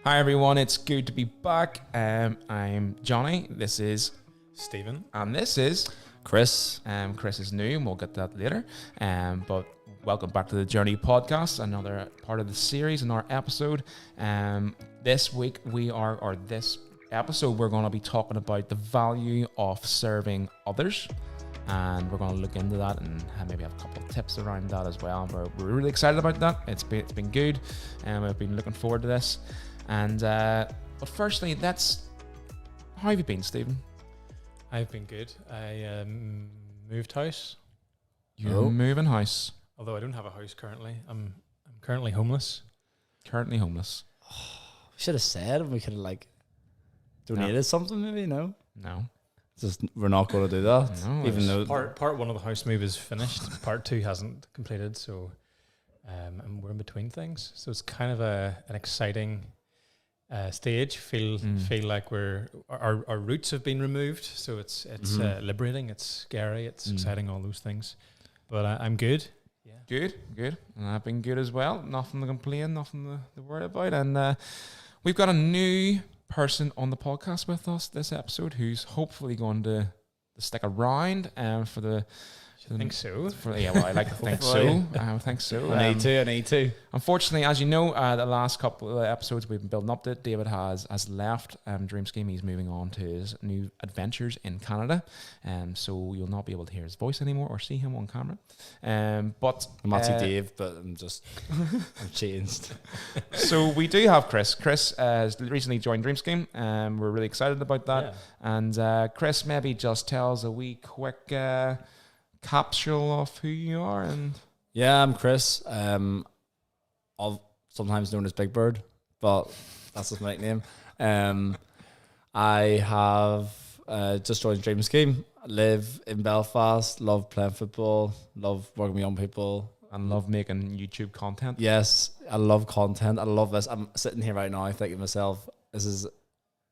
Hi everyone, it's good to be back. I'm Jonny, this is Stephen, and this is Chris. Chris is new and we'll get that later. But welcome back to the Journey podcast, another part of the series in our episode. This week this episode we're going to be talking about the value of serving others. And we're going to look into that and maybe have a couple of tips around that as well. We're really excited about that. It's been good, and we've been looking forward to this. And but firstly, how have you been, Stephen? I've been good. I moved house. You're moving house. Although I don't have a house currently. I'm currently homeless. Currently homeless. We should have said, and we could have donated something, maybe. No, just we're not going to do that. No, even though Part one of the house move is finished. Part two hasn't completed, so and we're in between things. So it's kind of an exciting stage. Feel like our roots have been removed. So it's liberating. It's scary. It's exciting. All those things. But I'm good. Yeah, good. And I've been good as well. Nothing to complain. Nothing to worry about. And we've got a new person on the podcast with us this episode who's hopefully going to stick around for the. I think so. I like to think so. I think so. I need to. Unfortunately, as you know, the last couple of episodes we've been building up to, David has left Dream Scheme. He's moving on to his new adventures in Canada, so you'll not be able to hear his voice anymore or see him on camera. But I'm not Dave, but I'm changed. So we do have Chris. Chris has recently joined Dream Scheme. We're really excited about that. Yeah. And Chris, maybe just tell us a wee quick capsule of who you are. And yeah, I'm Chris. Sometimes known as Big Bird, but that's just my nickname. I have just joined Dream Scheme. I live in Belfast. Love playing football. Love working with young people. And love making YouTube content. Yes, I love content. I love this. I'm sitting here right now thinking to myself, this is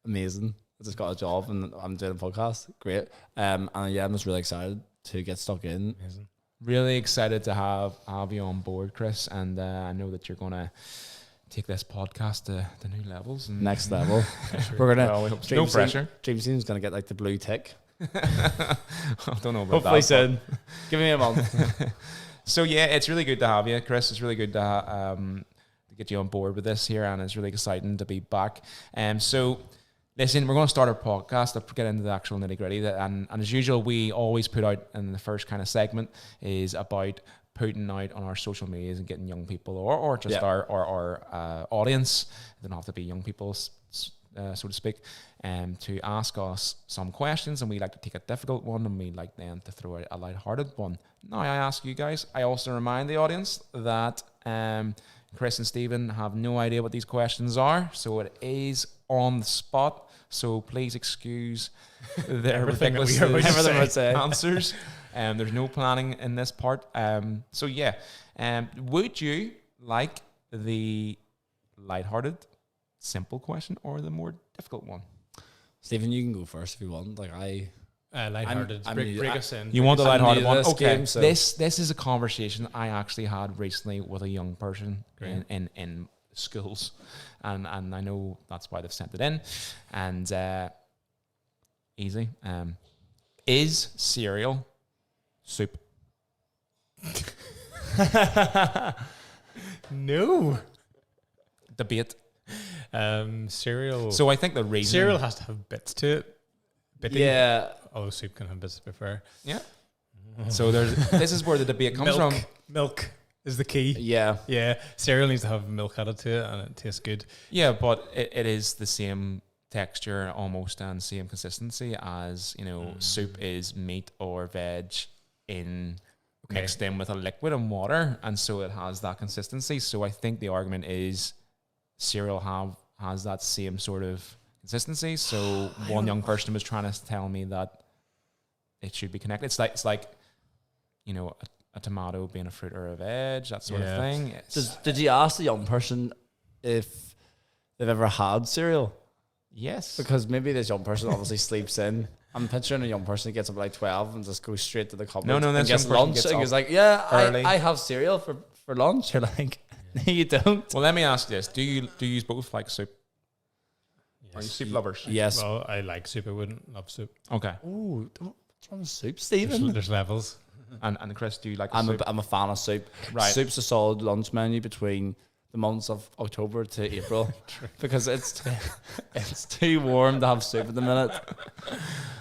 amazing. I just got a job and I'm doing a podcast. Great. And yeah, I'm just really excited to get stuck in. Amazing. Really excited to have you on board, Chris. And I know that you're going to take this podcast to new levels. And next level. We're going to... No pressure. Dream Team's going to get the blue tick. I don't know about Hopefully that. soon. Give me a month. So yeah, it's really good to have you, Chris. It's really good to get you on board with this here, and it's really exciting to be back. So listen, we're going to start our podcast to get into the actual nitty gritty. And as usual, we always put out in the first kind of segment is about putting out on our social medias and getting young people or just our audience. They don't have to be young people, so to speak, to ask us some questions. And we like to take a difficult one and we like then to throw out a lighthearted one. Now I ask you guys, I also remind the audience that Chris and Stephen have no idea what these questions are. So it is on the spot. So please excuse their ridiculous answers. There's no planning in this part. So yeah, would you like the lighthearted, simple question or the more difficult one? Stephen, you can go first if you want. Lighthearted. Break us in. You want the lighthearted one? Okay. Game, so. This is a conversation I actually had recently with a young person in schools. And I know that's why they've sent it in. And easy. Is cereal soup? No. Debate. Cereal. So I think the reason cereal has to have bits to it. Bitty. Yeah. Although soup can have bits, to be fair. Yeah. So this is where the debate comes from. Milk is the key. Yeah. Cereal needs to have milk added to it, and it tastes good. Yeah, but it is the same texture almost and same consistency as soup is meat or veg mixed in with a liquid and water, and so it has that consistency. So I think the argument is cereal has that same sort of consistency. So one young person was trying to tell me that it should be connected. It's like a tomato being a fruit or a veg, that sort of thing. Did you ask the young person if they've ever had cereal? Yes. Because maybe this young person obviously sleeps in. I'm picturing a young person who gets up at 12 and just goes straight to the cupboard and gets lunch and he's like, I have cereal for lunch. You're like, no, you don't. Well, let me ask this. Do you use both like soup Are you soup lovers? Yes. Well, I like soup. I wouldn't love soup. Okay. Oh, what's wrong with soup, Stephen? There's levels. And Chris, do you like I'm soup? a fan of soup. Right. Soup's a solid lunch menu between the months of October to April because it's too warm to have soup at the minute.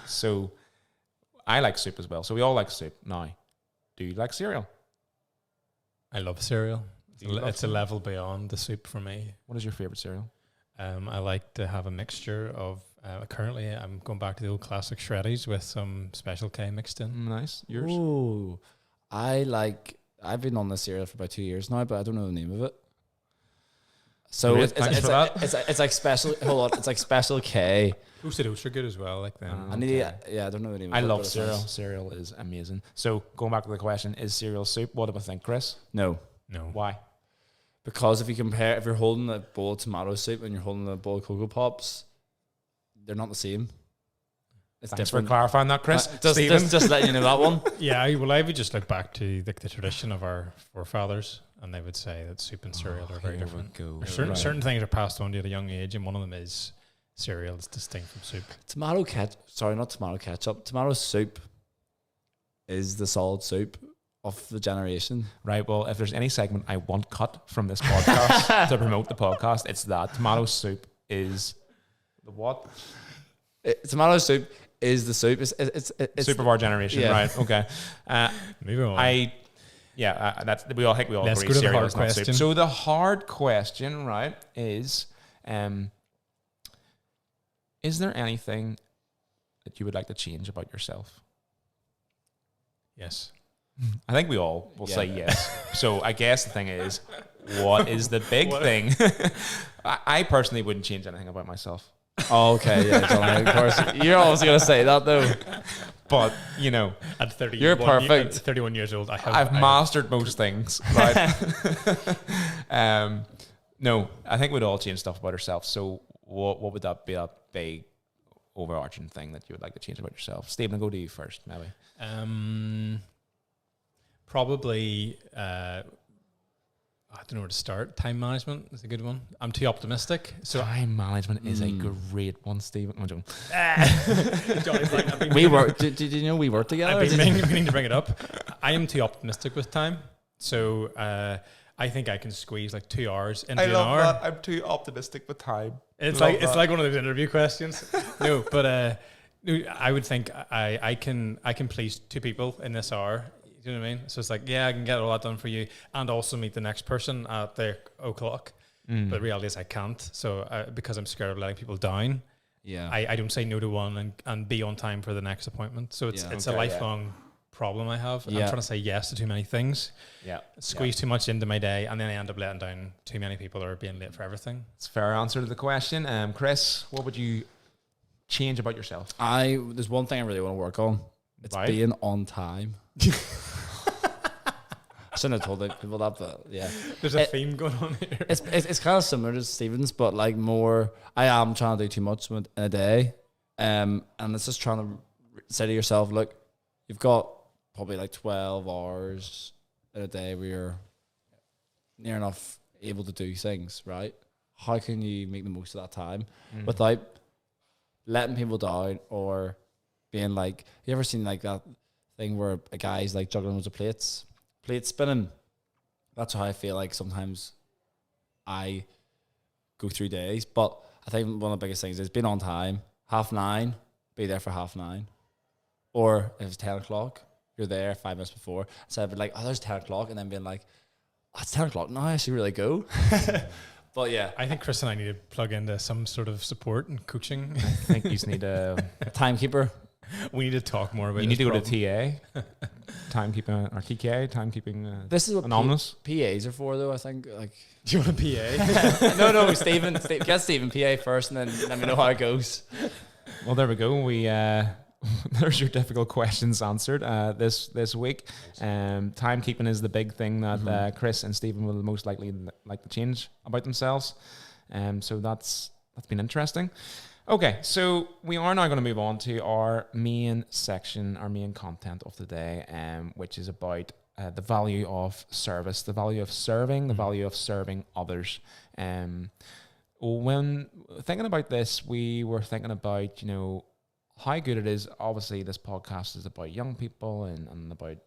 So I like soup as well. So we all like soup. Now, do you like cereal? I love cereal. Do you love It's a level beyond the soup for me. What is your favorite cereal? I like to have a mixture of. Currently, I'm going back to the old classic Shreddies with some Special K mixed in. Nice. Yours? Ooh, I've been on this cereal for about 2 years now, but I don't know the name of it. So Great, thanks for that. it's like special. Hold on, it's like Special K. Toasted Oats are good as well, like them. I need. I don't know the name. I of it, love but it cereal. sounds- Cereal is amazing. So going back to the question, is cereal soup? What do I think, Chris? No, No. Why? because if you're holding a bowl of tomato soup and you're holding a bowl of Cocoa Pops, they're not the same. It's Thanks for different. clarifying that, Chris. Just letting you know that one. Yeah, I would just look back to the tradition of our forefathers, and they would say that soup and cereal are very different. Go. Certain things are passed on to you at a young age, and one of them is cereal. It's distinct from soup. Tomato ketchup. Sorry, not tomato ketchup. Tomato soup is the solid soup of the generation. Right. Well, if there's any segment I want cut from this podcast to promote the podcast, it's that tomato soup is the what? Tomato soup is the soup. It's Soup of our generation. yeah. Right. Okay. Moving on. That's we all think we all Let's agree go to the cereal hard is not soup. question. So the hard question, right, is there anything that you would like to change about yourself? Yes. I think we all will Yeah. say yes. So I guess the thing is, what is the big thing? I personally wouldn't change anything about myself. Oh, okay, yeah, Jonny, of course. You're always going to say that, though. But, you know, At 30, You're perfect. 31 years old, I've mastered most things, right? No, I think we'd all change stuff about ourselves. So what would that be, a big overarching thing that you would like to change about yourself? Stephen, I'll go to you first, maybe. Probably, I don't know where to start. Time management is a good one. I'm too optimistic. So Time management is a great one, Stephen. I'm joking. Johnny's like, I've been We work. Did you know we work together? I've been meaning to bring it up. I am too optimistic with time. So I think I can squeeze like 2 hours into an hour. I'm too optimistic with time. It's Love like it's that. like one of those interview questions. No, but no, I would think I can please 2 people in this hour. You know what I mean? So it's like, yeah, I can get all that done for you, and also meet the next person at their o'clock. But the reality is I can't. So because I'm scared of letting people down, Yeah. I don't say no to one and be on time for the next appointment. So it's Yeah. it's Okay, a lifelong problem I have. Yeah. I'm trying to say yes to too many things, Yeah. squeeze too much into my day, and then I end up letting down too many people or being late for everything. It's a fair answer to the question. Chris, what would you change about yourself? There's one thing I really want to work on. It's Right. being on time. I shouldn't have told people that, but yeah. There's a theme going on here. It's kind of similar to Stephen's, but like more. I am trying to do too much in a day, and it's just trying to say to yourself, look, you've got probably like 12 hours in a day where you're near enough able to do things, right? How can you make the most of that time without letting people down or being like, you ever seen like that thing where a guy's like juggling loads of plate spinning? That's how I feel like sometimes I go through days. But I think one of the biggest things is being on time, 9:30, be there for 9:30. Or if it's 10 o'clock, you're there 5 minutes before. So I'd be like, oh, there's 10 o'clock. And then being like, oh, it's 10 o'clock now, I should really go. But yeah, I think Chris and I need to plug into some sort of support and coaching. I think you just need to. timekeeper. We need to talk more about You need to go this to TA, timekeeping or TK, timekeeping. This is what Anonymous. PAs are for, though, I think. Like, Do you want a PA? no, Stephen, get Stephen PA first, and then let me know how it goes. Well, there we go. We there's your difficult questions answered this week. Timekeeping is the big thing that Chris and Stephen will most likely like to change about themselves. So that's been interesting. Okay, so we are now going to move on to our main section, our main content of the day, which is about the value of service, the value of serving, the value of serving others. when thinking about this, we were thinking about, how good it is. Obviously, this podcast is about young people and about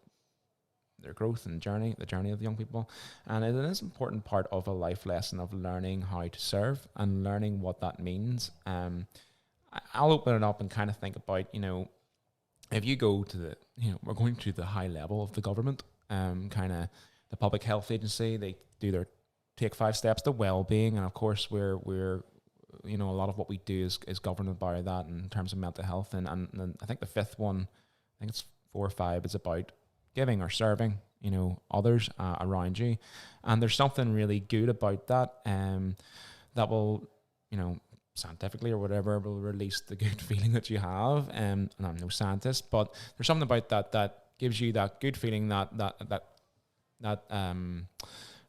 their growth and the journey of young people. And it is an important part of a life lesson of learning how to serve and learning what that means. I'll open it up and kind of think about, if you go to we're going to the high level of the government, kind of the public health agency, they do their take 5 steps to well-being. And of course, we're a lot of what we do is governed by that in terms of mental health. And I think the 5th one, I think it's 4 or 5, is about giving or serving, others around you. And there's something really good about that, that will, scientifically or whatever, will release the good feeling that you have. And I'm no scientist, but there's something about that gives you that good feeling, that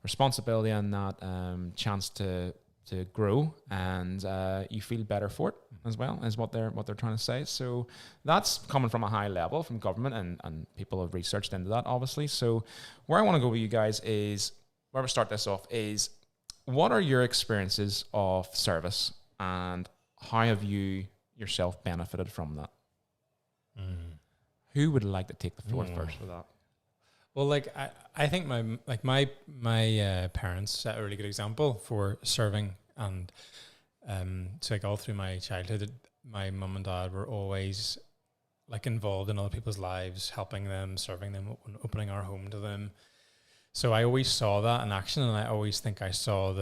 responsibility and that chance to grow, and you feel better for it as well, is what they're trying to say. So that's coming from a high level from government, and people have researched into that, obviously. So where I want to go with you guys is, where we start this off is, what are your experiences of service, and how have you yourself benefited from that? Who would like to take the floor first with that? Well, I think my parents set a really good example for serving, and so all through my childhood, my mum and dad were always involved in other people's lives, helping them, serving them, opening our home to them. So I always saw that in action, and I always think I saw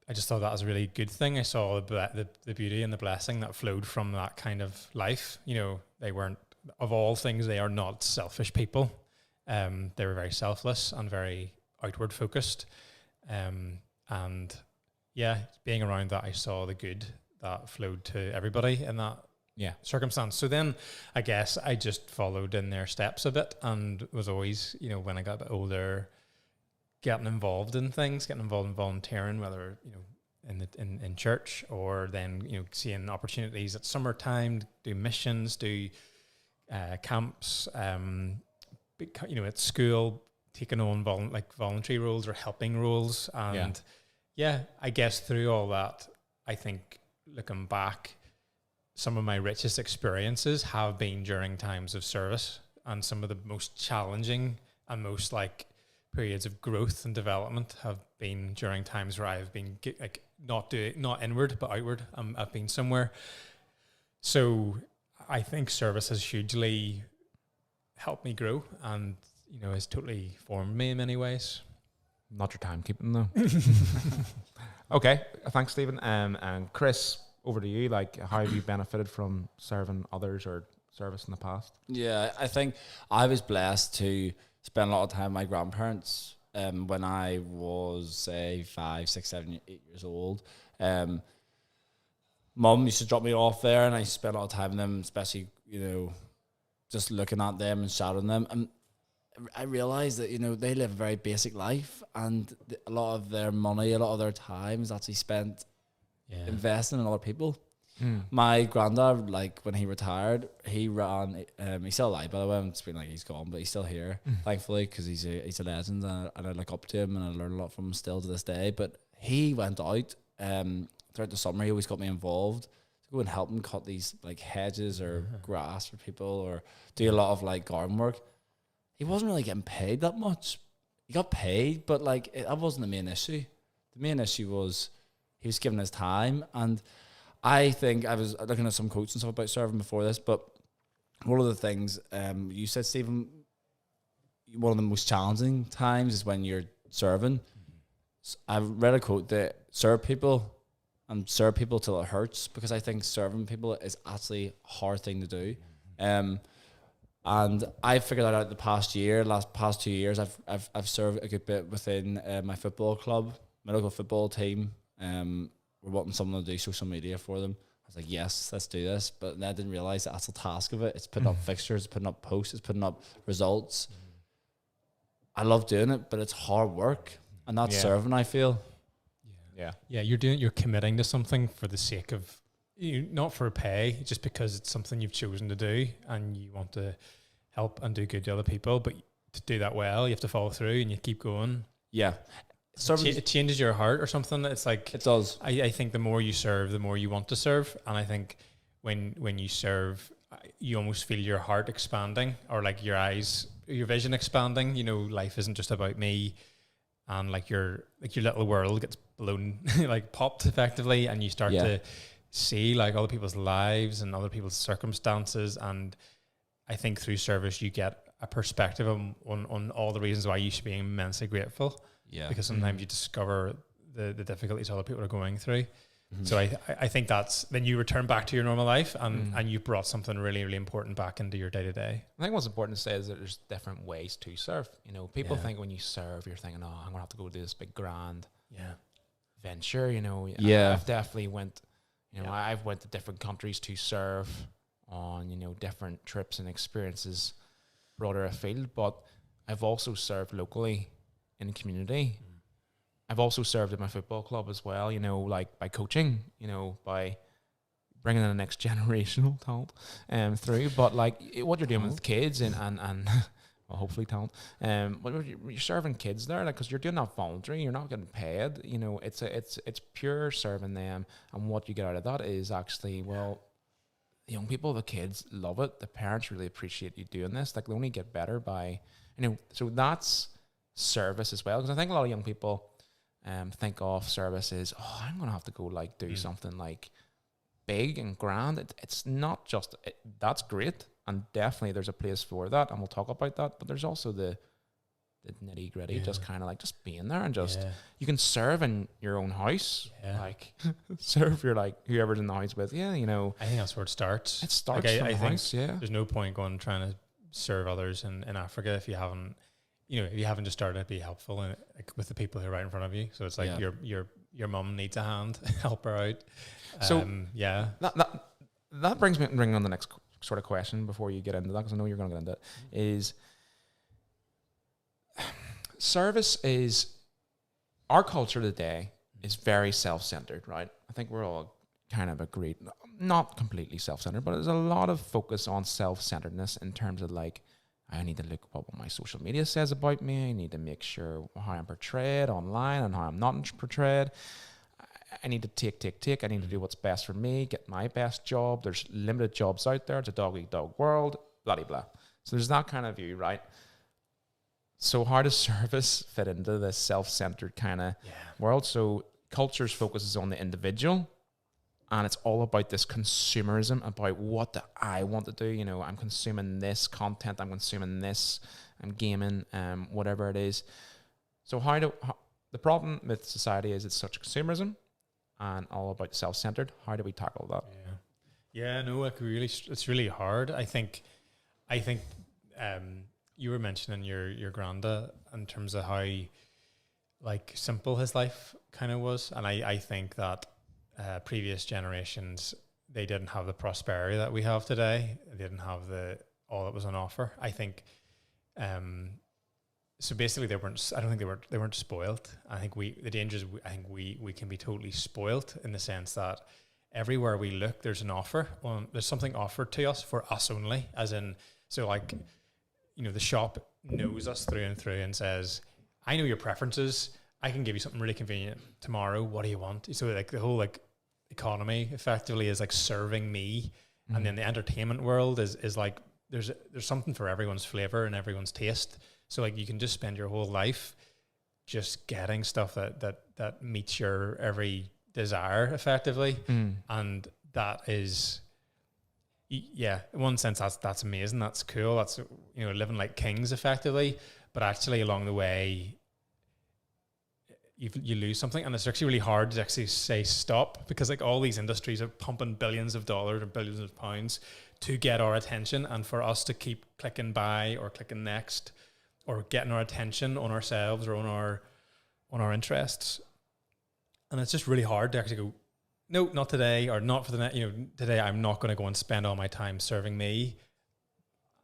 I just thought that was a really good thing. I saw the beauty and the blessing that flowed from that kind of life. They weren't, of all things, they are not selfish people. They were very selfless and very outward focused. And yeah, being around that, I saw the good that flowed to everybody in that circumstance. So then I guess I just followed in their steps a bit, and was always, when I got a bit older, getting involved in things, getting involved in volunteering, whether, in church, or then, seeing opportunities at summertime, do missions, do camps, at school, taking on voluntary roles or helping roles. And I guess through all that, I think looking back, some of my richest experiences have been during times of service, and some of the most challenging and most periods of growth and development have been during times where I've been not inward but outward. I've been somewhere. So I think service has hugely helped me grow, and has totally formed me in many ways. Not your timekeeping though. Okay, thanks, Stephen. And Chris, over to you. How have you benefited from serving others or service in the past? Yeah, I think I was blessed to spend a lot of time with my grandparents when I was, say, 5, 6, 7, 8 years old. Mum used to drop me off there, and I spent a lot of time with them, especially, just looking at them and shadowing them. And I realised that, they live a very basic life, and a lot of their money, a lot of their time is actually spent investing in other people. My granddad, when he retired, he ran, he's still alive, by the way. It's been he's gone, but he's still here, thankfully, because he's a legend, and I look up to him, and I learn a lot from him still to this day. But he went out throughout the summer. He always got me involved to go and help him cut these hedges or grass for people, or do a lot of garden work. He wasn't really getting paid that much. He got paid, but that wasn't the main issue. The main issue was he was giving his time. And I think I was looking at some quotes and stuff about serving before this, but one of the things you said, Stephen, one of the most challenging times is when you're serving. I read a quote that serve people till it hurts, because I think serving people is actually a hard thing to do. And I figured that out the past 2 years. I've served a good bit within my football club, my local football team. We're wanting someone to do social media for them. I was like, yes, let's do this. But then I didn't realize that's the task of it. It's putting up fixtures, it's putting up posts, it's putting up results. I love doing it, but it's hard work, and that's serving, I feel. Yeah, you're committing to something for the sake of, not for pay, just because it's something you've chosen to do and you want to help and do good to other people. But to do that well, you have to follow through and you keep going. Yeah. it changes your heart or something. It's like It does. I think the more you serve, the more you want to serve, and I think when you serve, you almost feel your heart expanding, or like your eyes, your vision expanding. You know, life isn't just about me, and like your little world gets blown, like popped effectively, and you start to see like other people's lives and other people's circumstances. And I think through service, you get a perspective on all the reasons why you should be immensely grateful. Yeah. Because sometimes you discover the difficulties other people are going through. So I think that's, then you return back to your normal life, and you brought something really, really important back into your day to day. I think what's important to say is that there's different ways to serve. You know, people think when you serve, you're thinking, oh, I'm going to have to go do this big grand venture. You know, I've definitely went, you know, I've went to different countries to serve on, you know, different trips and experiences broader afield, but I've also served locally in the community. I've also served at my football club as well, you know, like by coaching, you know, by bringing in the next generational talent through. But like what you're doing with kids and well, hopefully talent, but you're serving kids there, like, because you're doing that voluntary, you're not getting paid. You know, it's pure serving them, and what you get out of that is actually, well, the young people, the kids love it. The parents really appreciate you doing this. Like, they only get better by, you know. So that's service as well, because I think a lot of young people think of service as, oh, I'm gonna have to go like do something like big and grand. It's not just that's great, and definitely there's a place for that, and we'll talk about that. But there's also the nitty gritty, just kind of like just being there, and just you can serve in your own house, like serve your like whoever's in the house with you. You know, I think that's where it starts. It starts like from I the think house. Yeah, there's no point going trying to serve others in Africa if you haven't. You know, if you haven't just started to be helpful and like, with the people who are right in front of you. So it's like your mum needs a hand, help her out. So that brings me on the next sort of question before you get into that, because I know you're going to get into it. Is service is our culture today is very self-centered, right? I think we're all kind of agreed, not completely self-centered, but there's a lot of focus on self-centeredness in terms of like, I need to look at what my social media says about me. I need to make sure how I'm portrayed online and how I'm not portrayed. I need to take. I need to do what's best for me, get my best job. There's limited jobs out there. It's a dog-eat-dog world, blah, blah, blah. So there's that kind of view, right? So how does service fit into this self-centered kind of world? So culture's focuses on the individual, and it's all about this consumerism, about what do I want to do. You know, I'm consuming this content, I'm consuming this, I'm gaming, whatever it is. So the problem with society is it's such consumerism and all about self-centered. How do we tackle that? Yeah, no, like it's really hard. I think you were mentioning your granda in terms of how like simple his life kind of was, and I think that previous generations, they didn't have the prosperity that we have today. They didn't have all that was on offer. I think so basically they weren't spoiled. I think the danger is we can be totally spoiled in the sense that everywhere we look there's an offer there's something offered to us for us only, as in, so like, you know, the shop knows us through and through and says, I know your preferences, I can give you something really convenient tomorrow, what do you want? So like the whole like economy effectively is like serving me. And then the entertainment world is like there's something for everyone's flavor and everyone's taste. So like you can just spend your whole life just getting stuff that meets your every desire effectively. And that is, in one sense that's amazing, that's cool, that's, you know, living like kings effectively. But actually along the way you lose something, and it's actually really hard to actually say stop, because like all these industries are pumping billions of dollars or billions of pounds to get our attention, and for us to keep clicking buy or clicking next or getting our attention on ourselves or on our interests. And it's just really hard to actually go, no, not today, or not for the next, you know, today I'm not going to go and spend all my time serving me.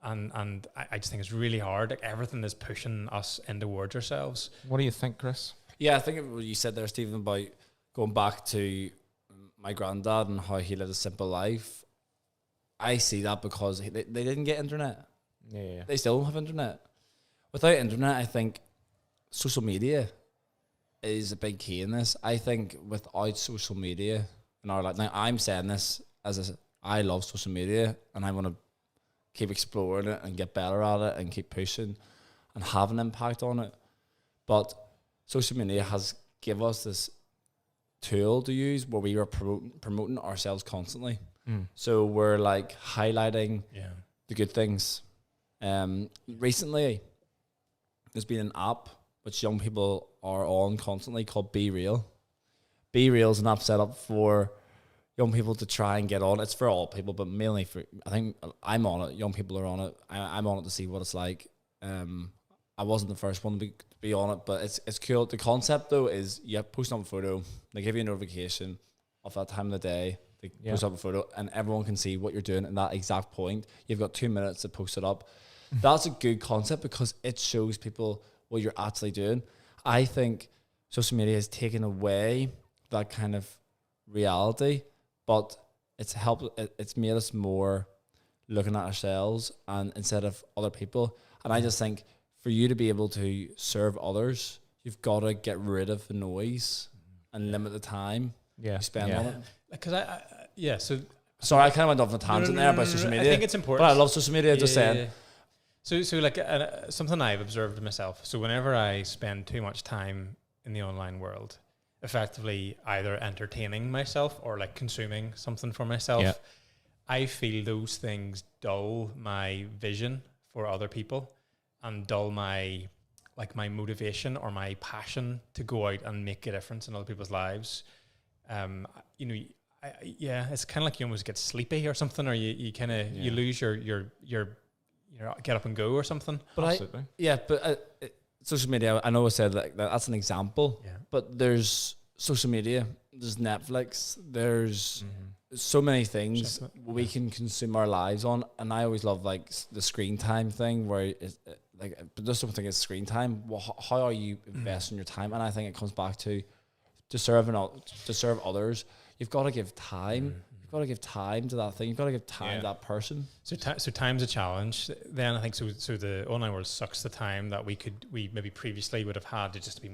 And I just think it's really hard. Like everything is pushing us in towards ourselves. What do you think, Chris? Yeah, I think what you said there, Stephen, about going back to my granddad and how he lived a simple life. I see that because they didn't get internet. Yeah. They still don't have internet. Without internet, I think social media is a big key in this. I think without social media in our life, now I'm saying this I love social media and I want to keep exploring it and get better at it and keep pushing and have an impact on it. But social media has give us this tool to use where we are promoting ourselves constantly. So we're like highlighting the good things. Recently, there's been an app which young people are on constantly called Be Real. Be Real is an app set up for young people to try and get on. It's for all people, but mainly for, I think I'm on it. Young people are on it. I'm on it to see what it's like. I wasn't the first one to be on it, but it's cool. The concept though is you post up a photo, they give you a notification of that time of the day. They post up a photo, and everyone can see what you're doing in that exact point. You've got 2 minutes to post it up. That's a good concept because it shows people what you're actually doing. I think social media has taken away that kind of reality, but it's helped. It's made us more looking at ourselves and instead of other people. And I just think for you to be able to serve others, you've got to get rid of the noise and limit the time you spend on it. Because so sorry, I kind of went off a tangent there about social media. I think it's important. But I love social media, just saying. So like something I've observed myself. So whenever I spend too much time in the online world, effectively either entertaining myself or like consuming something for myself, I feel those things dull my vision for other people and dull my motivation or my passion to go out and make a difference in other people's lives. It's kind of like you almost get sleepy or something, or you kind of you lose your get up and go or something. But social media, I know I said that's an example, but there's social media, there's Netflix, there's so many things we can consume our lives on, and I always love like the screen time thing where it's but there's something is screen time. Well, how are you investing your time? And I think it comes back to serve others. You've got to give time. You've got to give time to that thing. You've got to give time to that person. So time's a challenge. Then I think so. So the online world sucks the time that we maybe previously would have had to just be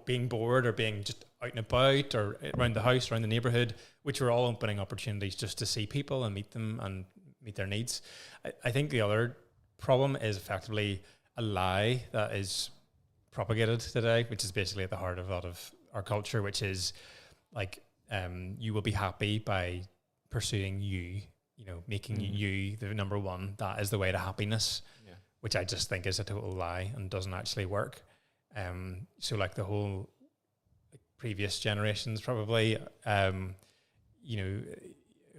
being bored or being just out and about or around the house, around the neighborhood, which were all opening opportunities just to see people and meet them and meet their needs. I think the other problem is effectively a lie that is propagated today, which is basically at the heart of a lot of our culture, which is like you will be happy by pursuing making you the number one. That is the way to happiness, which I just think is a total lie and doesn't actually work. So like the whole previous generations probably, it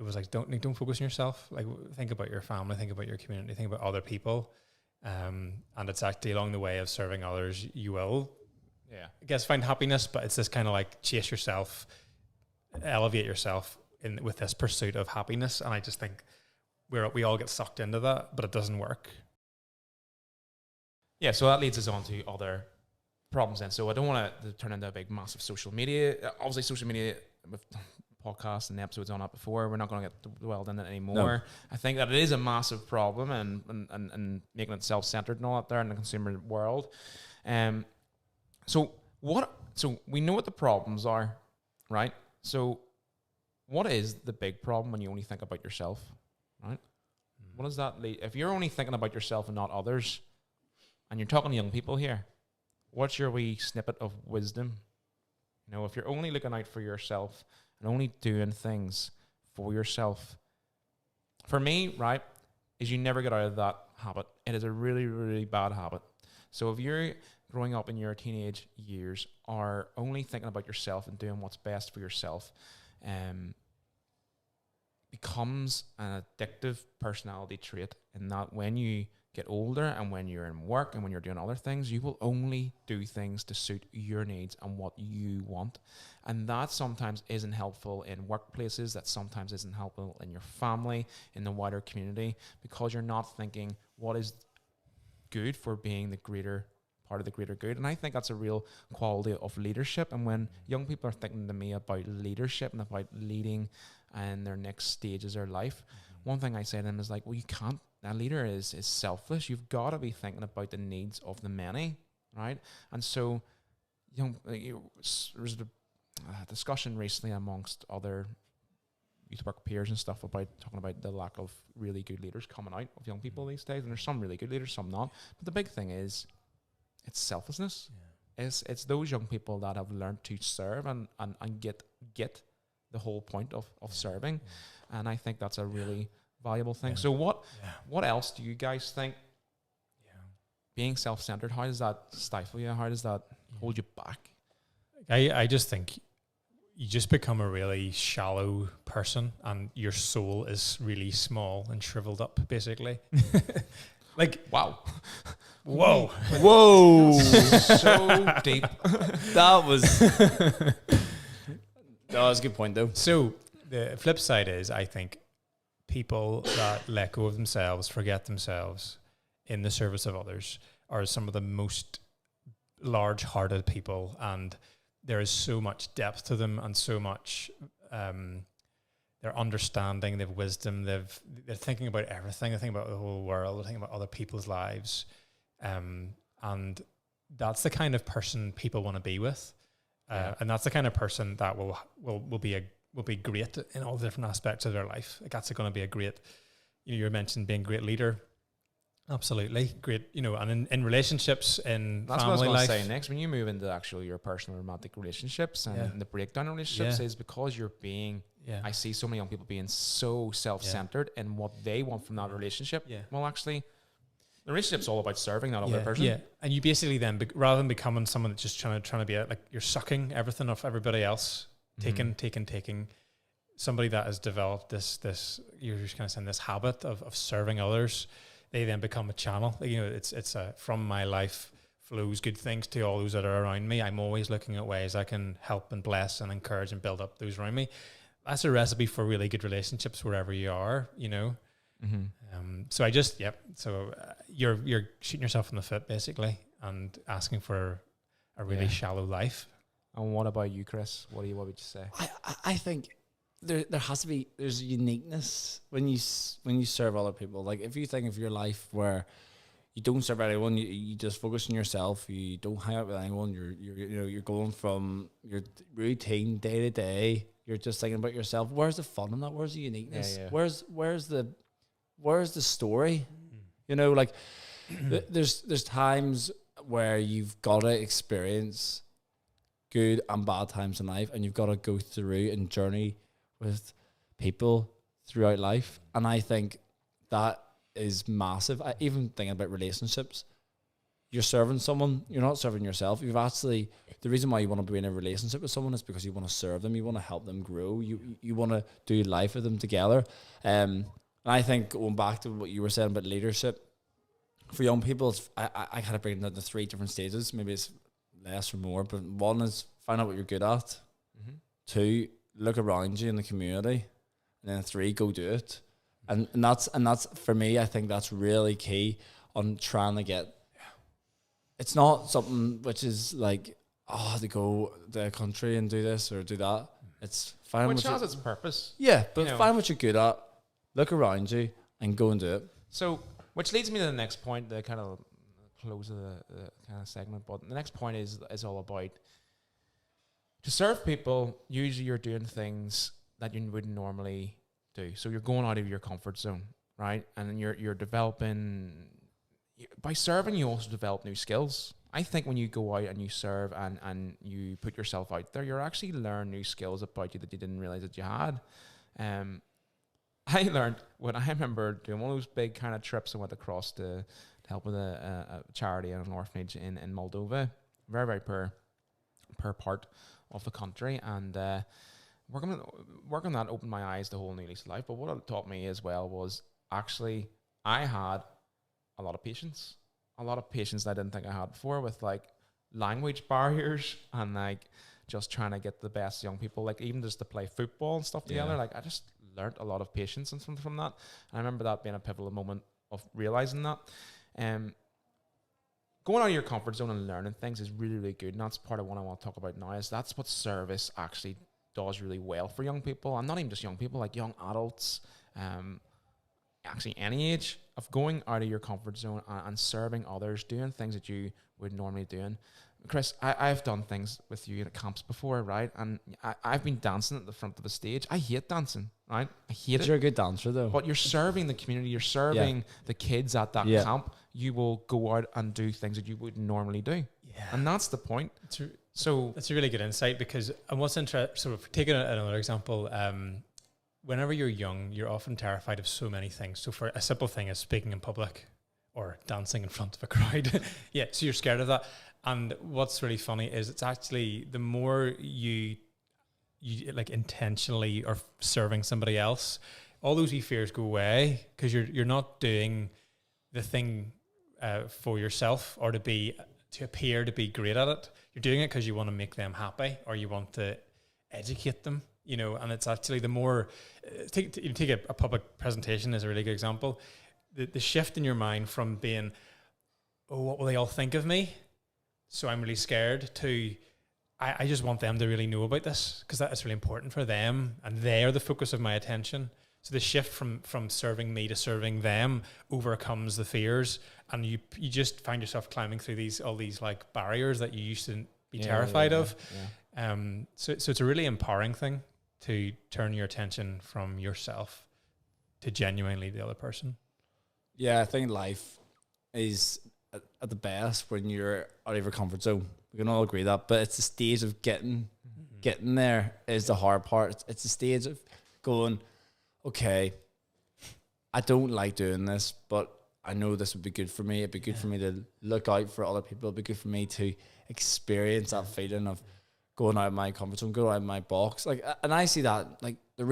was like don't focus on yourself. Like think about your family, think about your community, think about other people. And it's actually along the way of serving others, you will, I guess, find happiness. But it's this kind of like chase yourself, elevate yourself with this pursuit of happiness. And I just think we all get sucked into that, but it doesn't work. Yeah, so that leads us on to other problems then. So I don't want to turn into a big, massive social media. Obviously, social media with podcasts and episodes on it before. We're not going to get dwelled in it anymore. No. I think that it is a massive problem and making it self-centered and all that there in the consumer world. So we know what the problems are, right? So what is the big problem when you only think about yourself, right? What does that lead? If you're only thinking about yourself and not others, and you're talking to young people here, what's your wee snippet of wisdom? If you're only looking out for yourself and only doing things for yourself, for me, right, is you never get out of that habit. It is a really, really bad habit. So if you're growing up in your teenage years are only thinking about yourself and doing what's best for yourself, becomes an addictive personality trait, in that when you get older and when you're in work and when you're doing other things, you will only do things to suit your needs and what you want. And that sometimes isn't helpful in workplaces, that sometimes isn't helpful in your family, in the wider community, because you're not thinking what is good for being the greater part of the greater good. And I think that's a real quality of leadership. And when young people are thinking to me about leadership and about leading in their next stages of their life, one thing I say to them is like, well, you can't. A leader is selfless. You've got to be thinking about the needs of the many, right? And so there was a discussion recently amongst other youth work peers and stuff about talking about the lack of really good leaders coming out of young people these days, and there's some really good leaders, some not. But the big thing is, it's selflessness. It's those young people that have learned to serve and get the whole point of serving, and I think that's a really valuable thing. So what else do you guys think? Being self-centered, how does that stifle you? How does that hold you back? I just think you just become a really shallow person, and your soul is really small and shriveled up, basically. Like, wow. Whoa. Whoa. So deep. That was... No, that's a good point, though. So the flip side is, I think, people that let go of themselves, forget themselves in the service of others are some of the most large-hearted people, and there is so much depth to them and so much their understanding, they have wisdom, they're thinking about everything, they're thinking about the whole world, they're thinking about other people's lives, and that's the kind of person people want to be with, and that's the kind of person that will be great in all the different aspects of their life. Like, that's going to be a great, you mentioned being a great leader. Absolutely. Great. And in relationships, in that's family what I was life. going to say next. When you move into actually your personal romantic relationships and the breakdown in relationships is because you're being, I see so many young people being so self-centered in what they want from that relationship. Yeah. Well, actually, the relationship's all about serving that other person. Yeah. And you basically then, rather than becoming someone that's just trying to be like you're sucking everything off everybody else, taking, somebody that has developed this, you're just kind of saying this habit of serving others, they then become a channel. It's from my life flows good things to all those that are around me. I'm always looking at ways I can help and bless and encourage and build up those around me. That's a recipe for really good relationships wherever you are, So I just, So you're shooting yourself in the foot basically and asking for a really shallow life. And what about you, Chris? What would you say? I think there has to be, there's uniqueness when you serve other people. Like, if you think of your life where you don't serve anyone, you just focus on yourself, you don't hang out with anyone, you're going from your routine day to day, you're just thinking about yourself. Where's the fun in that? Where's the uniqueness? Where's the story? Like there's times where you've got to experience good and bad times in life, and you've got to go through and journey with people throughout life. And I think that is massive. Even thinking about relationships, you're serving someone, you're not serving yourself. The reason why you want to be in a relationship with someone is because you want to serve them, you want to help them grow, you want to do life with them together. And I think, going back to what you were saying about leadership, for young people, I kind of break it into 3 different stages. Maybe it's less or more, but 1 is find out what you're good at. 2, look around you in the community, and then 3, go do it. And that's for me, I think that's really key on trying to get. It's not something which is like, to go to a country and do this or do that. It's find which has its purpose. Yeah, but find what you're good at, look around you, and go and do it. So, which leads me to the next point, the kind of close of the kind of segment. But the next point is all about, to serve people, usually you're doing things that you wouldn't normally do. So you're going out of your comfort zone, right? And you're developing. By serving, you also develop new skills. I think when you go out and you serve and you put yourself out there, you're actually learn new skills about you that you didn't realize that you had. I learned when I remember doing one of those big kind of trips. I went across to help with a charity and an orphanage in Moldova. Very, very poor part of the country, and working on that opened my eyes to a whole new lease of life. But what it taught me as well was actually I had a lot of patience that I didn't think I had before, with like language barriers and like just trying to get the best young people, like even just to play football and stuff together. Like I just learned a lot of patience and something from that. And I remember that being a pivotal moment of realizing that. Going out of your comfort zone and learning things is really, really good. And that's part of what I want to talk about now, is that's what service actually does really well for young people. And not even just young people, like young adults, actually any age, of going out of your comfort zone and serving others, doing things that you would normally doing. Chris, I've done things with you at camps before, right? And I've been dancing at the front of the stage. I hate dancing, right? I hate it. You're a good dancer, though. But you're serving the community. You're serving the kids at that camp. You will go out and do things that you wouldn't normally do. Yeah. And that's the point. So that's a really good insight, because and what's interesting, sort of taking another example, whenever you're young, you're often terrified of so many things. So for a simple thing as speaking in public or dancing in front of a crowd, so you're scared of that. And what's really funny is it's actually the more you like intentionally are serving somebody else, all those wee fears go away, because you're not doing the thing for yourself or to appear to be great at it. You're doing it because you want to make them happy or you want to educate them, you know. And it's actually the more take a public presentation as a really good example. The shift in your mind from being, oh, what will they all think of me? So I'm really scared, to I just want them to really know about this, because that is really important for them and they're the focus of my attention. So the shift from serving me to serving them overcomes the fears, and you just find yourself climbing through all these like barriers that you used to be terrified of. Yeah. So it's a really empowering thing to turn your attention from yourself to genuinely the other person. Yeah, I think life is at the best when you're out of your comfort zone. We can all agree that, but it's the stage of getting there is the hard part. It's the stage of going, okay, I don't like doing this, but I know this would be good for me. It'd be good for me to look out for other people. It'd be good for me to experience that feeling of going out of my comfort zone, going out of my box. Like, and I see that, like, the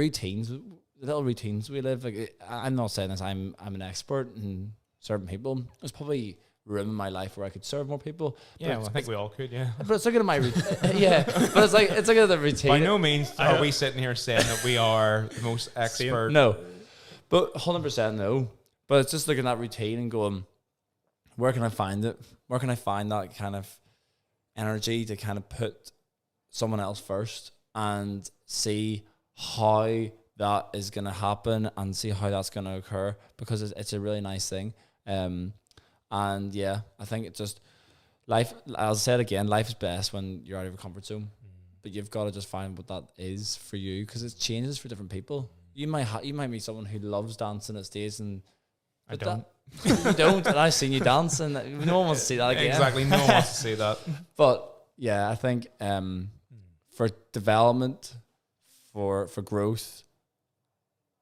little routines we live. Like, I'm not saying this, I'm an expert in serving people. There's probably room in my life where I could serve more people. Yeah, well, I think we all could, yeah. But it's like in my routine. Yeah, but it's like the routine. By no means are we sitting here saying that we are the most expert. No, but 100% no. But it's just looking at that routine and going, where can I find it? Where can I find that kind of energy to kind of put someone else first and see how that is going to happen and see how that's going to occur, because it's a really nice thing. And yeah, I think it's just life. I'll say it again, life is best when you're out of your comfort zone, but you've got to just find what that is for you, because it changes for different people. You might be someone who loves dancing at stage, and I don't. You don't, and I've seen you dancing. No one wants to see that again. Exactly, no one wants to see that. But yeah, I think for development, for growth,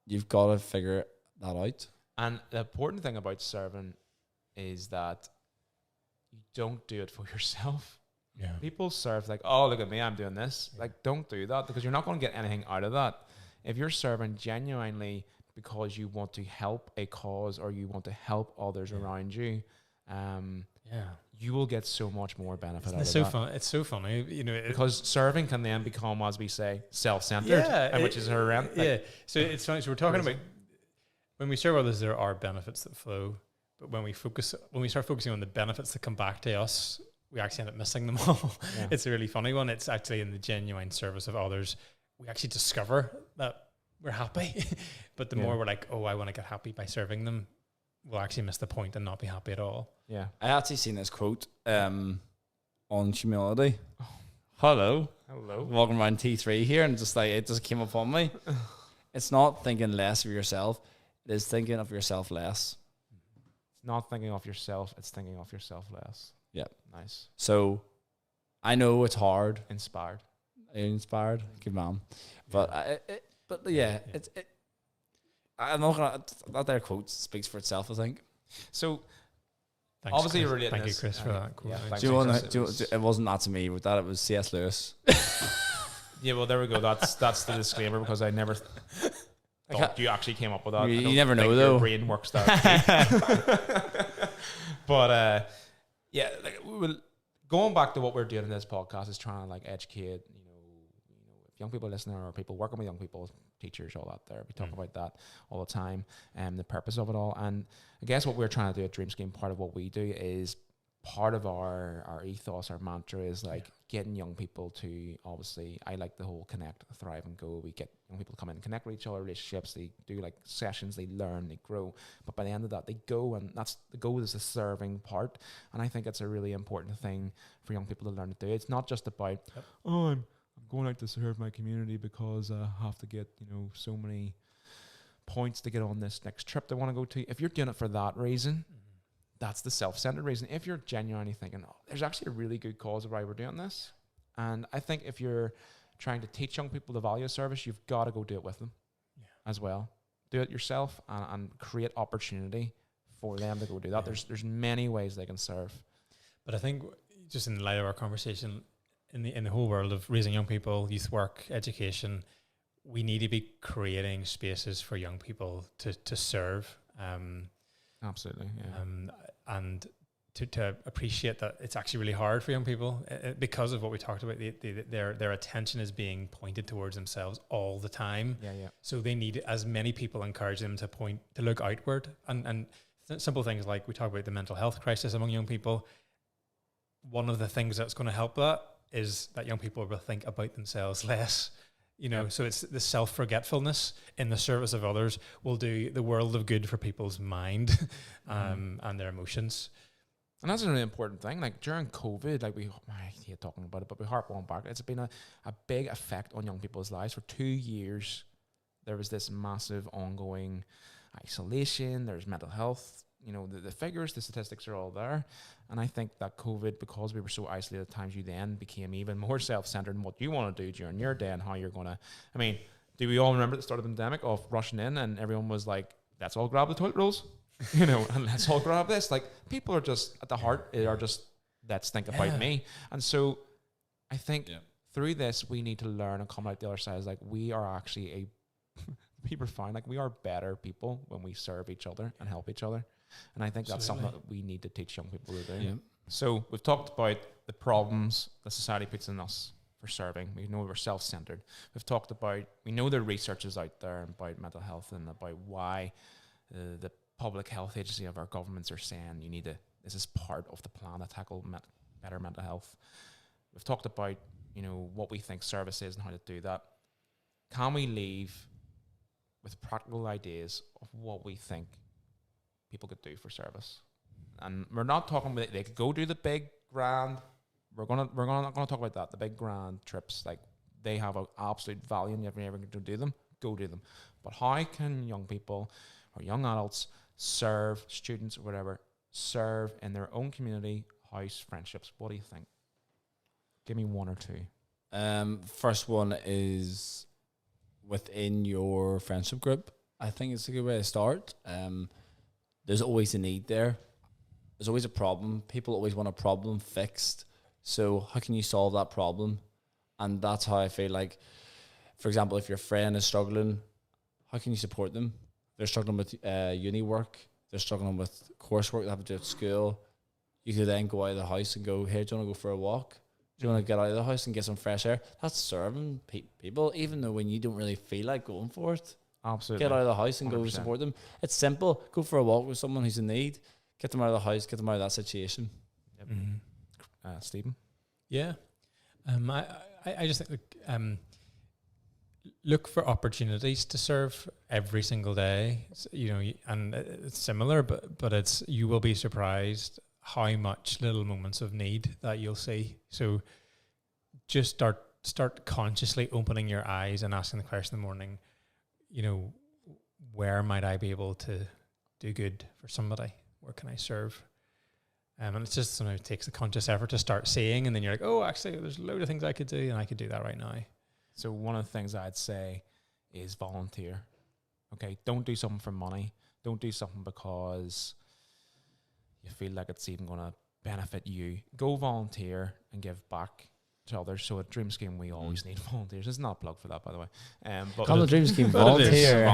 you've got to figure that out. And the important thing about serving is that you don't do it for yourself. Yeah. People serve like, oh, look at me, I'm doing this. Yeah. Like, don't do that, because you're not going to get anything out of that. If you're serving genuinely because you want to help a cause or you want to help others around you, you will get so much more benefit out of that. It's so funny, you know, because serving can then become, as we say, self-centered, which is horrendous. Yeah. So it's funny. So we're talking about when we serve others, there are benefits that flow. But when we start focusing on the benefits that come back to us, we actually end up missing them all. Yeah. It's a really funny one. It's actually in the genuine service of others, we actually discover that we're happy. But the more we're like, oh, I want to get happy by serving them, we'll actually miss the point and not be happy at all. Yeah. I actually seen this quote on humility. Oh. Hello. Walking around T3 here, and it just came upon me. It's not thinking less of yourself. It is thinking of yourself less. Not thinking of yourself, it's thinking of yourself less. Yeah. Nice. So I know it's hard. Inspired. Good man. But I'm not gonna, that there quote speaks for itself, I think. So thanks, obviously Chris. you're relating Thank you, Chris, for that quote. It wasn't that to me, with that it was C.S. Lewis. Yeah, well, there we go. That's the disclaimer, because I never thought you actually came up with that. You never know, though. Your brain works that. But going back to what we're doing in this podcast is trying to like educate, if young people listening or people working with young people, teachers, all that there. We talk about that all the time, and the purpose of it all. And I guess what we're trying to do at Dream Scheme, part of what we do is part of our ethos, our mantra is like getting young people to, obviously, I like the whole connect, thrive, and go. We get young people to come in and connect with each other, relationships. They do like sessions, they learn, they grow. But by the end of that, they go, and that's the goal is the serving part. And I think it's a really important thing for young people to learn to do. It's not just about, oh, I'm going out to serve my community because I have to get, so many points to get on this next trip they want to go to. If you're doing it for that reason, that's the self-centered reason. If you're genuinely thinking, there's actually a really good cause of why we're doing this. And I think if you're trying to teach young people the value of service, you've got to go do it with them as well. Do it yourself and create opportunity for them to go do that. There's many ways they can serve. But I think just in light of our conversation, in the whole world of raising young people, youth work, education, we need to be creating spaces for young people to serve. Absolutely, yeah. And to appreciate that it's actually really hard for young people because of what we talked about. Their attention is being pointed towards themselves all the time. Yeah. So they need as many people encourage them to look outward, and simple things like we talk about the mental health crisis among young people. One of the things that's going to help that is that young people will think about themselves less. So it's the self-forgetfulness in the service of others will do the world of good for people's mind and their emotions. And that's a really important thing. Like during COVID, I hate talking about it, but we harp on back. It's been a big effect on young people's lives. For 2 years, there was this massive ongoing isolation. There's mental health. The figures, the statistics are all there. And I think that COVID, because we were so isolated at times, you then became even more self-centered in what you want to do during your day and how you're going to... I mean, do we all remember at the start of the pandemic of rushing in and everyone was like, let's all grab the toilet rolls, and let's all grab this. Like, people are just, at the heart, are just, let's think about me. And so I think through this, we need to learn and come out the other side. Is like, we are actually people find like we are better people when we serve each other and help each other. And I think that's something that we need to teach young people to do. Yeah. So we've talked about the problems that society puts in us for serving. We know we're self-centered. We've talked about, we know the research is out there about mental health and about why the public health agency of our governments are saying this is part of the plan to tackle better mental health. We've talked about, what we think service is and how to do that. Can we leave with practical ideas of what we think people could do for service? And we're not talking about they could go do the big grand. We're not gonna talk about that. The big grand trips, like, they have an absolute value, and if you're ever going to do them, go do them. But how can young people or young adults serve, students or whatever, serve in their own community, house, friendships? What do you think? Give me one or two. First one is within your friendship group. I think it's a good way to start. There's always a need there. There's always a problem. People always want a problem fixed. So how can you solve that problem? And that's how I feel like, for example, if your friend is struggling, how can you support them? They're struggling with uni work. They're struggling with coursework they have to do at school. You could then go out of the house and go, hey, do you want to go for a walk? Do you want to get out of the house and get some fresh air? That's serving people, even though when you don't really feel like going for it. Absolutely. Get out of the house and 100%. Go support them. It's simple. Go for a walk with someone who's in need. Get them out of the house. Get them out of that situation. Yep. Stephen? Yeah. I just think, look for opportunities to serve every single day. So, and it's similar, but it's, you will be surprised how much little moments of need that you'll see. So just start consciously opening your eyes and asking the question in the morning, where might I be able to do good for somebody? Where can I serve? And it's just something that takes a conscious effort to start seeing, and then you're like, oh, actually, there's a load of things I could do, and I could do that right now. So one of the things I'd say is volunteer. Okay, don't do something for money. Don't do something because you feel like it's even going to benefit you. Go volunteer and give back to others. So at Dream Scheme, we always need volunteers. There's not a plug for that, by the way. But come to Dream Scheme, volunteer.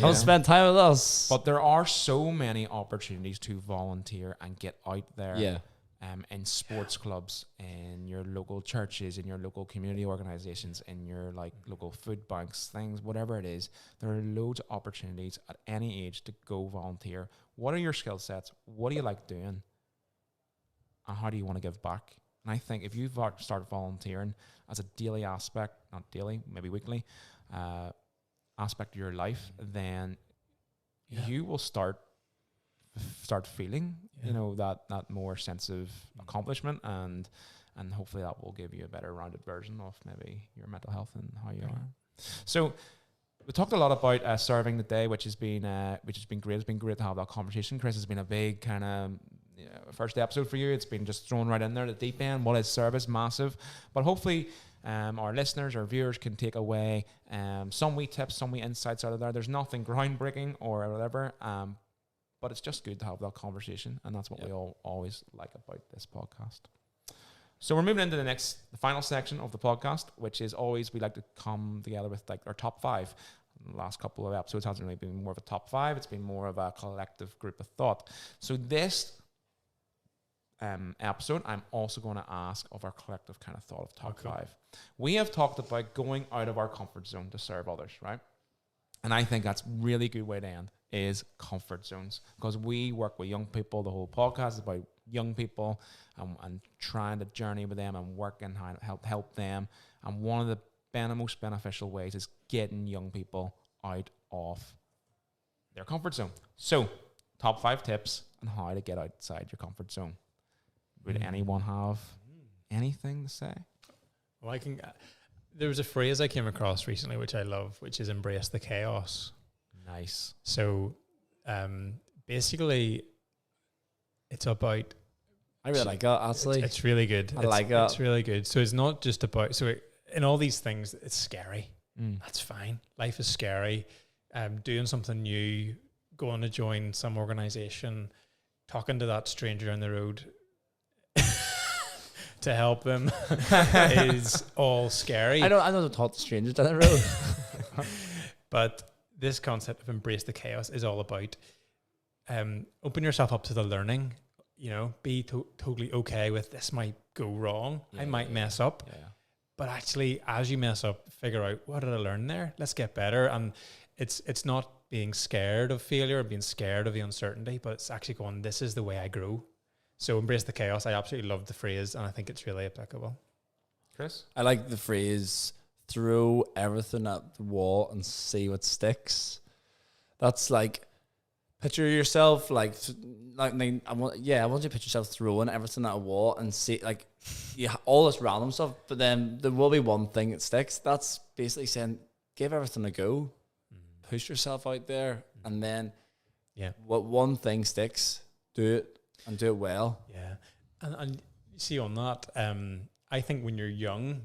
Don't spend time with us. But there are so many opportunities to volunteer and get out there. Yeah. In sports clubs, in your local churches, in your local community organizations, in your local food banks, things, whatever it is. There are loads of opportunities at any age to go volunteer. What are your skill sets? What do you like doing? and how do you want to give back? And I think if you've started volunteering as a daily aspect, not daily, maybe weekly, aspect of your life, then you will start feeling, that more sense of accomplishment, and hopefully that will give you a better rounded version of maybe your mental health and how you are. So we talked a lot about serving today, which has been great. It's been great to have that conversation. Chris, has been a big kind of first episode for you. It's been just thrown right in there, the deep end. What is service? Massive. But hopefully our listeners, our viewers can take away some wee tips, some wee insights out of there. There's nothing groundbreaking or whatever, but it's just good to have that conversation, and that's what we all always like about this podcast. So we're moving into the final section of the podcast, which is always we like to come together with like our top 5. The last couple of episodes hasn't really been more of a top 5. It's been more of a collective group of thought. So this episode, I'm also going to ask of our collective kind of thought of top 5. We have talked about going out of our comfort zone to serve others, right? And I think that's a really good way to end, is comfort zones, because we work with young people. The whole podcast is about young people and trying to journey with them and work and help them. And one of the most beneficial ways is getting young people out of their comfort zone. So, top 5 tips on how to get outside your comfort zone. Would anyone have anything to say? Well, there was a phrase I came across recently, which I love, which is embrace the chaos. Nice. So, basically, it's about... I really like that, actually. It's really good. I like that. It's really good. So it's not just about... So in all these things, it's scary. That's fine. Life is scary. Doing something new, going to join some organization, talking to that stranger on the road to help them is all scary. I know to talk to strangers down the road. But this concept of embrace the chaos is all about open yourself up to the learning. Be totally okay with this might go wrong. I might mess up. Yeah. But actually, as you mess up, figure out, what did I learn there? Let's get better. And it's not being scared of failure or being scared of the uncertainty, but it's actually going, this is the way I grow. So embrace the chaos. I absolutely love the phrase, and I think it's really applicable. Chris? I like the phrase, throw everything at the wall and see what sticks. That's like, picture yourself I want you to picture yourself throwing everything at a wall and see all this random stuff, but then there will be one thing that sticks. That's basically saying, give everything a go, push yourself out there, and then what one thing sticks, do it and do it well. Yeah, and you see on that, I think when you're young,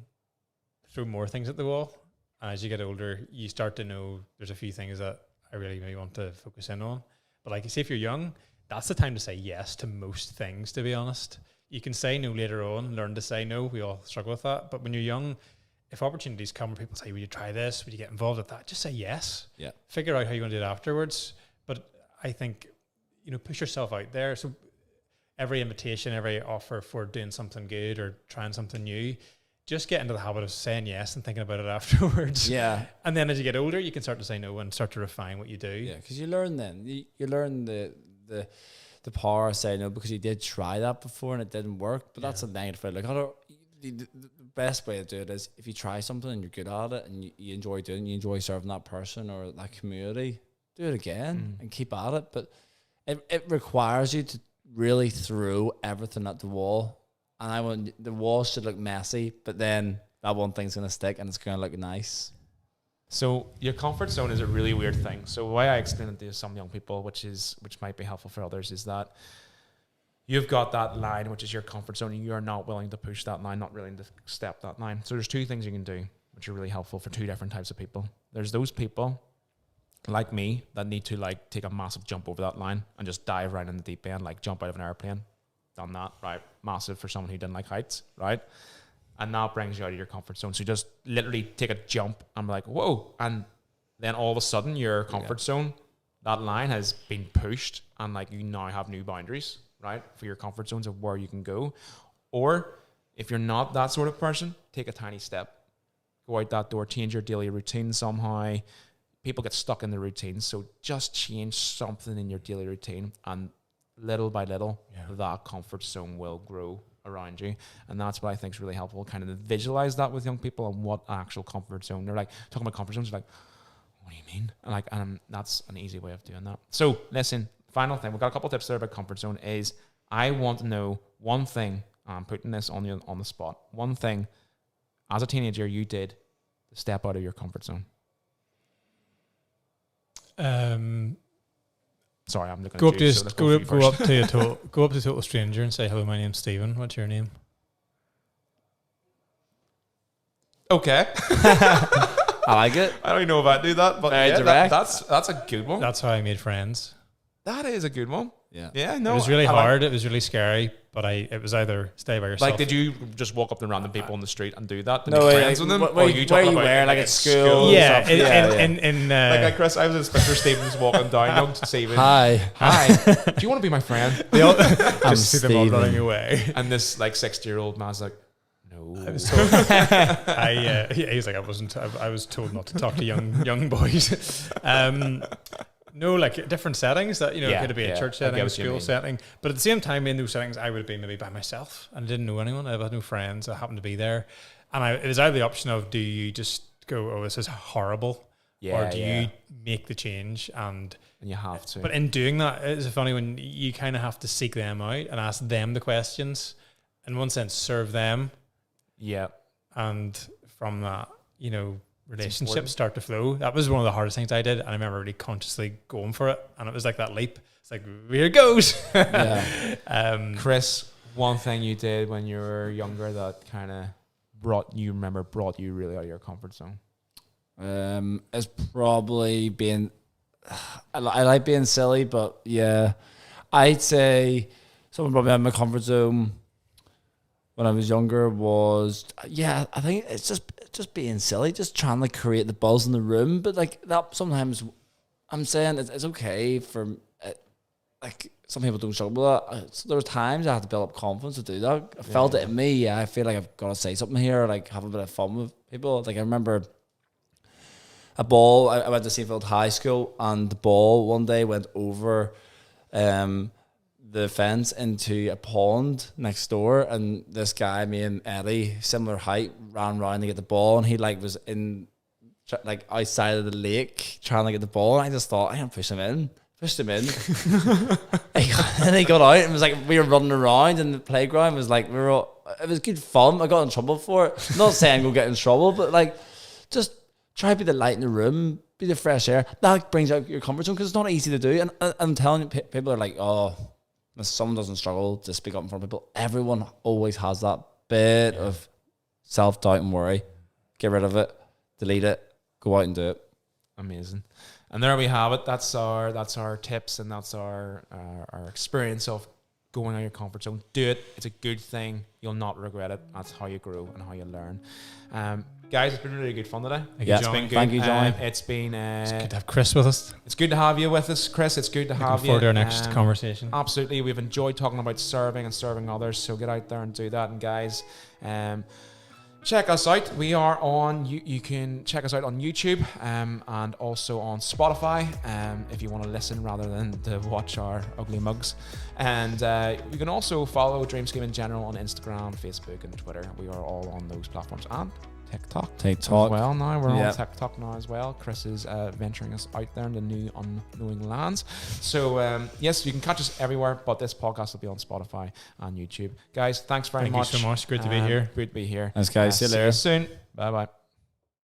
throw more things at the wall, and as you get older, you start to know there's a few things that I really maybe want to focus in on. But like you say, if you're young, that's the time to say yes to most things, to be honest. You can say no later on, learn to say no. We all struggle with that. But when you're young, if opportunities come where people say, would you try this? Would you get involved with that? Just say yes. Yeah. Figure out how you're going to do it afterwards. But I think, push yourself out there. So every invitation, every offer for doing something good or trying something new, just get into the habit of saying yes and thinking about it afterwards. Yeah. And then as you get older, you can start to say no and start to refine what you do. Yeah, because you learn then. You learn the power of saying no, because you did try that before and it didn't work. But that's a negative. Like, the best way to do it is, if you try something and you're good at it and you enjoy doing it, you enjoy serving that person or that community, do it again and keep at it. But it requires you to really throw everything at the wall. And the wall should look messy, but then that one thing's going to stick and it's going to look nice. So your comfort zone is a really weird thing. So the way I explain it to some young people, which might be helpful for others, is that you've got that line, which is your comfort zone, and you are not willing to push that line, not willing to step that line. So there's 2 things you can do, which are really helpful for 2 different types of people. There's those people like me that need to take a massive jump over that line and just dive right in the deep end, jump out of an airplane. Done that, right? Massive for someone who didn't like heights, right? And that brings you out of your comfort zone. So you just literally take a jump and be like, whoa. And then all of a sudden your comfort zone, that line has been pushed, and you now have new boundaries, right? For your comfort zones of where you can go. Or if you're not that sort of person, take a tiny step. Go out that door, change your daily routine somehow. People get stuck in the routine. So just change something in your daily routine, and little by little, that comfort zone will grow around you. And that's what I think is really helpful, kind of visualize that with young people and what actual comfort zone. They're like, talking about comfort zones, like, what do you mean? And that's an easy way of doing that. So listen, final thing, we've got a couple of tips there about comfort zone is I want to know one thing, I'm putting this on you on the spot, one thing as a teenager you did to step out of your comfort zone. Sorry, I'm looking Go at up you. to So let's go for up you to first. a total stranger and say, "Hello, my name's Stephen. What's your name?" Okay. I like it. I don't even know if I do that, but Very yeah, direct. that's a good one. That's how I made friends. That is a good one. Yeah. Yeah, no. It was really I like- hard. It was really scary. But it was either stay by yourself. Like, did you just walk up to random people on the street and do that? To No, make like, friends with them? where Or you you talking wear, about like, at at school? Yeah, Stuff. Yeah. in Like Chris, I was Inspector Stevens walking down, young Stephen. Hi. Do you want to be my friend? they all, I'm just see them all Stephen. running away. And this like 60-year-old man's like, no. I was told. He's like, I was told not to talk to young boys. No, like different settings that, Yeah, could it be a yeah, church I get setting, a what you school mean. setting. But at the same time, in those settings, I would have been maybe by myself and I didn't know anyone. I had no friends. I happened to be there. And it was either the option of, do you just go, oh, this is horrible? Yeah, or do you make the change? And you have to. But in doing that, it's funny when you kind of have to seek them out and ask them the questions. In one sense, serve them. Yeah. And from that, relationships important. start to flow. That was one of the hardest things I did. And I remember really consciously going for it. And it was like that leap. It's like, here it goes. Yeah. Chris, one thing you did when you were younger that kind of brought you really out of your comfort zone? It's probably being. I like being silly, but yeah, I'd say someone brought me out of my comfort zone when I was younger was, I think it's just being silly, just trying to create the buzz in the room. But like that, sometimes I'm saying it's okay for like some people don't struggle with that. So there were times I had to build up confidence to do that. I felt it in me. Yeah, I feel like I've got to say something here, like have a bit of fun with people. Like I remember a ball. I went to Seafield High School, and the ball one day went over the fence into a pond next door, and this guy, me and Eddie, similar height, ran round to get the ball, and he was in outside of the lake trying to get the ball, and I just thought, I can push him in. And he got out, and it was like we were running around in the playground. It was like it was good fun. I got in trouble for it. Not saying go get in trouble, but like just try to be the light in the room, be the fresh air. That brings out your comfort zone because it's not easy to do. And I'm telling you, people are like, oh, if someone doesn't struggle to speak up in front of people. Everyone always has that bit of self-doubt and worry. Get rid of it, delete it, go out and do it. Amazing. And there we have it. That's our tips, and that's our experience of going out of your comfort zone. Do it. It's a good thing. You'll not regret it. That's how you grow and how you learn. Guys, it's been really good fun today. It's been good. Thank you, Jonny. It's been good to have Chris with us. it's good to have you with us, Chris. It's good to have Looking you. forward to our next conversation. Absolutely. We've enjoyed talking about serving and serving others. So get out there and do that. And guys, check us out. We are on. You can check us out on YouTube and also on Spotify if you want to listen rather than to watch our ugly mugs. And you can also follow Dream Scheme in general on Instagram, Facebook, and Twitter. We are all on those platforms and TikTok as well now. We're on TikTok now as well. Chris is venturing us out there into new unknowing lands. So yes, you can catch us everywhere, but this podcast will be on Spotify and YouTube. Guys, thanks very much. Thank you so much. Great to be here. Great to be here. Thanks, guys. See you later. You soon. Bye bye.